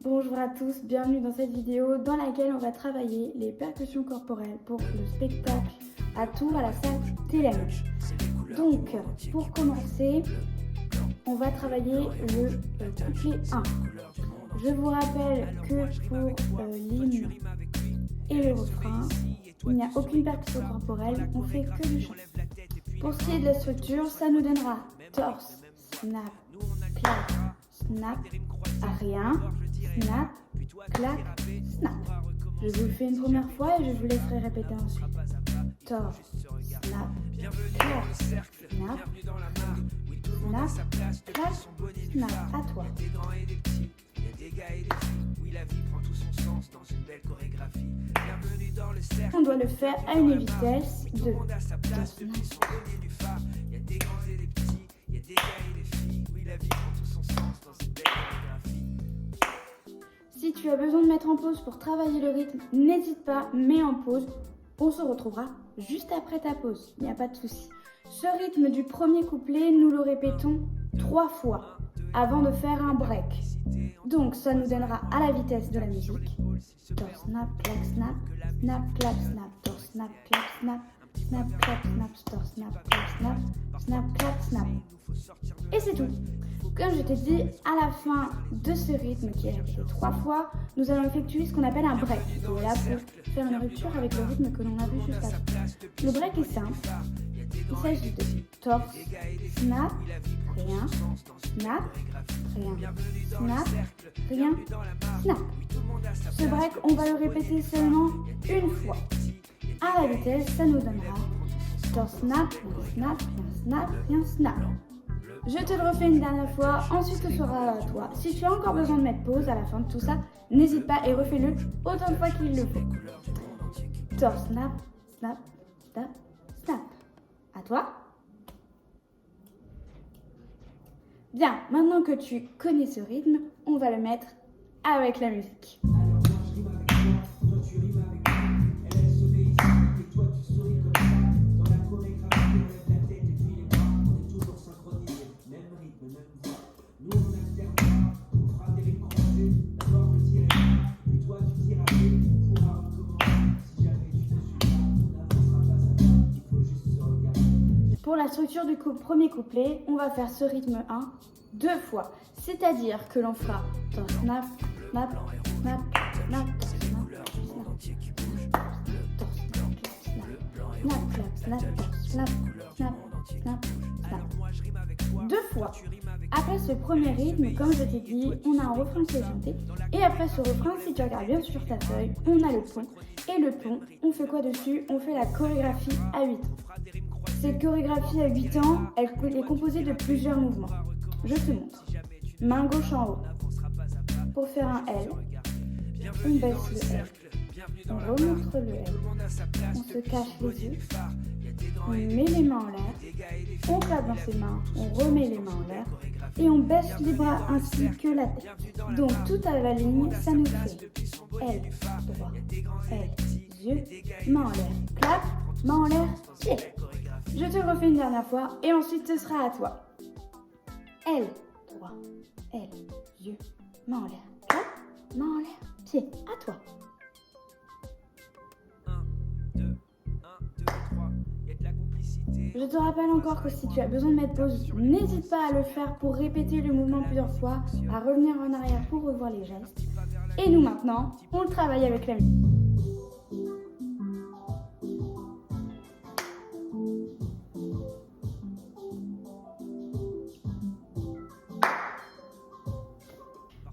Bonjour à tous, bienvenue dans cette vidéo dans laquelle on va travailler les percussions corporelles pour le spectacle à Tours à la salle Télème. Donc, pour commencer, on va travailler le couplet 1. Je vous rappelle que pour l'hymne et le refrain, il n'y a aucune percussion corporelle, on fait que du chant. Pour ce qui est de la structure, ça nous donnera torse, snap, clap, snap, rien, snap, clap, snap. Je vous le fais une première fois et je vous laisserai répéter ensuite. Torse, snap, clap, snap, snap, clap, snap. À toi. On doit le faire à une vitesse de Si tu as besoin de mettre en pause pour travailler le rythme, n'hésite pas, mets en pause. On se retrouvera juste après ta pause, il n'y a pas de souci. Ce rythme du premier couplet, nous le répétons 3 fois avant de faire un break. Donc ça nous donnera à la vitesse de la musique. Torse, snap, clap, snap, snap, clap, snap, torse, snap, clap, snap, snap, clap, snap, torse, snap, clap, snap, snap, clap, snap. Et c'est tout. Comme je t'ai dit, à la fin de ce rythme qui est répété 3 fois, nous allons effectuer ce qu'on appelle un break. Et là, pour faire une rupture avec le rythme que l'on a vu juste avant. Le break est simple. Il s'agit de torse, snap, rien, snap, rien, snap, rien, snap. Ce break, on va le répéter seulement une fois. À la vitesse, ça nous donnera torse, snap, snap, rien, snap, rien, snap. Je te le refais une dernière fois, ensuite ce sera à toi. Si tu as encore besoin de mettre pause à la fin de tout ça, n'hésite pas et refais-le autant de fois qu'il le faut. Torse, snap, snap, snap, snap. À toi. Bien, maintenant que tu connais ce rythme, on va le mettre avec la musique. Pour la structure du premier couplet, on va faire ce rythme 1 2 fois. C'est-à-dire que l'on fera torse, snap, snap, snap, snap, torse, snap, snap, clap, snap, snap, snap, snap, snap. 2 fois. Après ce premier rythme, comme je t'ai dit, on a un refrain qui est chanté. Et après ce refrain, si tu regardes bien sur ta feuille, on a le pont. Et le pont, on fait quoi dessus? On fait la chorégraphie à 8 ans. Cette chorégraphie à 8 ans, elle est composée de plusieurs mouvements. Je te montre. Main gauche en haut. Pour faire un L, on baisse le L. On remonte le L. On se cache les yeux. On met les mains en l'air. On claque dans ses mains. On remet les mains en l'air. Et on baisse les bras ainsi que la tête. Donc tout à la ligne, ça nous fait L, droit, L, yeux, main en l'air. Clap, main en l'air, pied. Je te le refais une dernière fois et ensuite ce sera à toi. L, droit, L, yeux, main en l'air. Clap, main en l'air, pied. À toi. 1, 2, 1, 2, 3, il y a de la complicité. Je te rappelle encore que si tu as besoin de mettre pause, n'hésite pas à le faire pour répéter le mouvement plusieurs fois, à revenir en arrière pour revoir les gestes. Et nous maintenant, on le travaille avec la musique.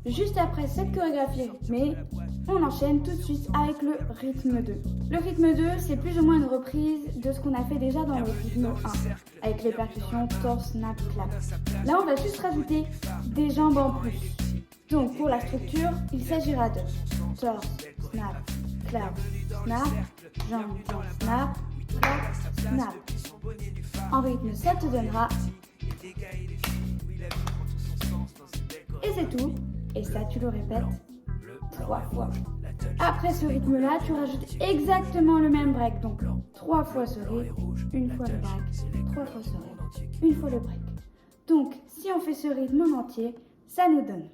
Juste après cette chorégraphie rythmée, on enchaîne tout de suite avec le rythme 2. Le rythme 2, c'est plus ou moins une reprise de ce qu'on a fait déjà dans le rythme 1, avec les percussions torse, snap, clap. Là, on va juste rajouter des jambes en plus. Donc, pour la structure, il s'agira de torse, snap, clap, snap, jambes, snap, clap, snap. En rythme, ça te donnera. Et c'est tout. Et ça, tu le répètes 3 fois. Après ce rythme-là, tu rajoutes exactement le même break. Donc, 3 fois ce rythme, une fois le break, 3 fois ce rythme, une fois le break. Donc, si on fait ce rythme en entier, ça nous donne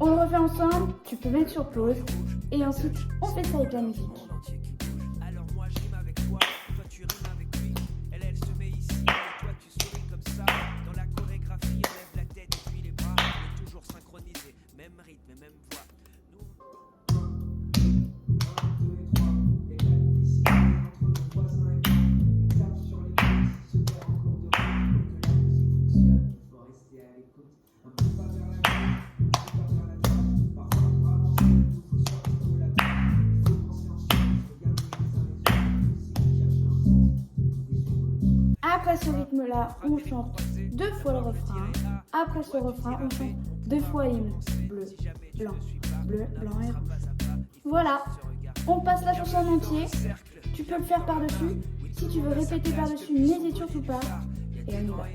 On le refait ensemble, tu peux mettre sur pause et ensuite on fait ça avec la musique. Alors moi je rime avec toi, toi tu rimes avec lui. Elle se met ici, et toi tu souris comme ça. Dans la chorégraphie, on lève la tête et puis les bras. On est toujours synchronisés, même rythme et même voix. Après ce rythme-là, on chante 2 fois le refrain. Après ce refrain, on chante 2 fois l'hymne. Bleu, blanc et rouge. Voilà, on passe la chanson en entier. Tu peux le faire par-dessus. Si tu veux répéter par-dessus, n'hésite surtout pas. Et on y va.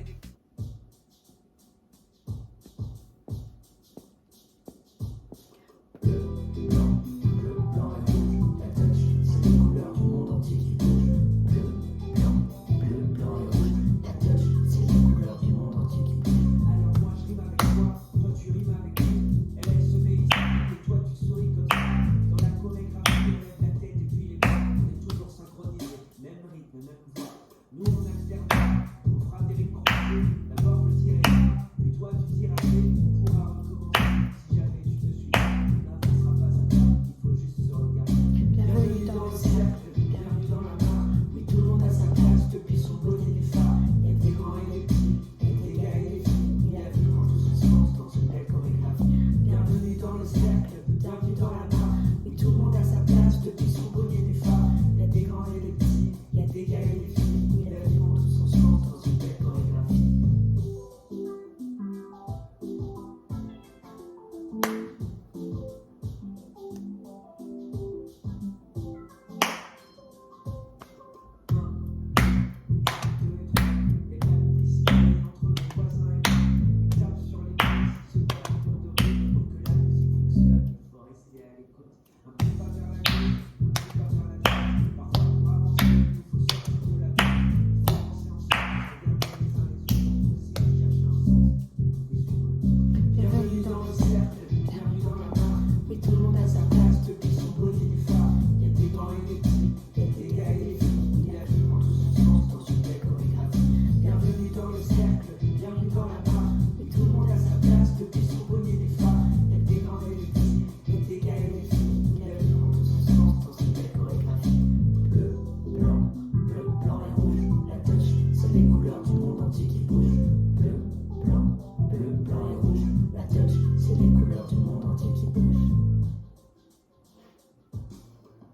Bienvenue dans le cercle, bienvenue dans la main, et tout le monde a sa place depuis son bonnet.